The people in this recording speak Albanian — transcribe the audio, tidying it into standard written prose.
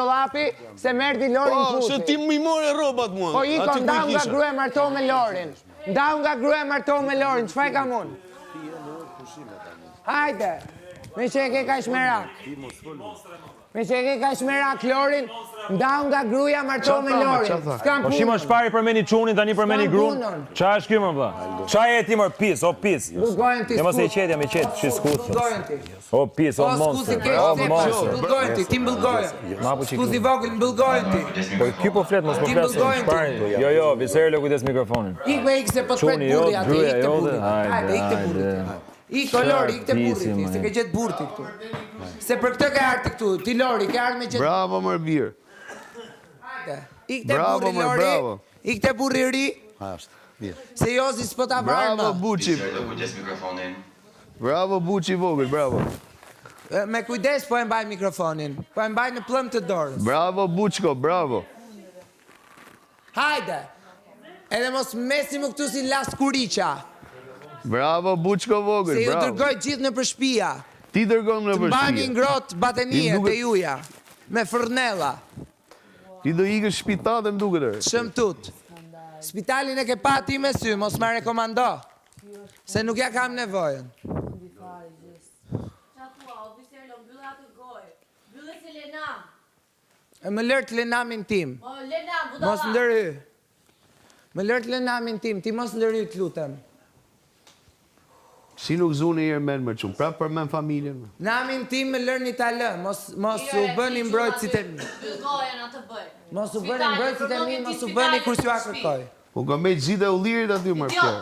dollapi se merdi Lorin Kuti. Se ti më more rrobat mua. Po iko ndau nga gruaja martohu me Lorin. Ndau nga gruaja martohu me Lorin, çfarë kam unë? Hajde. Me që e ke kaq merak. Me që e ke kaq merak Lorin, ndau nga gruaja martohu me Lorin. S'kam Po punë. shimo shpari përmeni çunin tani përmeni gruan. Ça është ky më vlla? Ça je ti më pis, o pis. Bullgojën ti. Jo mos e qet, jam i qet, shi skut. Bullgojën ti. O pis, o monster. O monster. Bullgojën ti, ti mbullgoja. Skuzi vogël mbullgojën ti. Po ky po flet, mos po flas. Shpari. Jo, Viserlo kujdes mikrofonin. Ik se po shpejt burri atë, ik te burri. Hajde, ik te burri. Ik Lori, ik te burri ti, se ke gjet burti këtu. Se për këtë ke ardhur këtu, ti Lori, ke ardhur me gjet. Bravo më bir. Hajde. Ik te burri Lori. Ik te burri ri. Ashtë, mirë. Se Jozi s'po ta varma. Bravo Buçi. Bravo Buçi vogël, bravo. Me kujdes po e mbaj mikrofonin. Po e mbaj në plëm të dorës. Bravo Buçko, bravo. Hajde. Edhe mos mesi më këtu si Las Kuriqa. Bravo Buçko vogël, Se ju bravo. dërgoj gjithë në përshpia. Ti dërgon në Të mbani përshpia. ngrot batenie të juja. Me fërnella. Ti do ikësh shpitatë më duket. Shëmtut. Spitalin e ke pa ti me sy, mos ma rekomando. Se nuk ja kam nevojën. E më lërt Lenamin tim. Mos ndërhy. Më lërt Lenamin tim, ti mos ndërhy të lutem. Si nuk zuni herë men më çum, prapë për men familjen. Namin tim më lërni ta lë, mos u bëni mbrojtësit e mi. Mos u bëni mbrojtësit e mi, mos u bëni kur s'ju a kërkoj. Po ka me gjithë e ullirit aty më fjerë.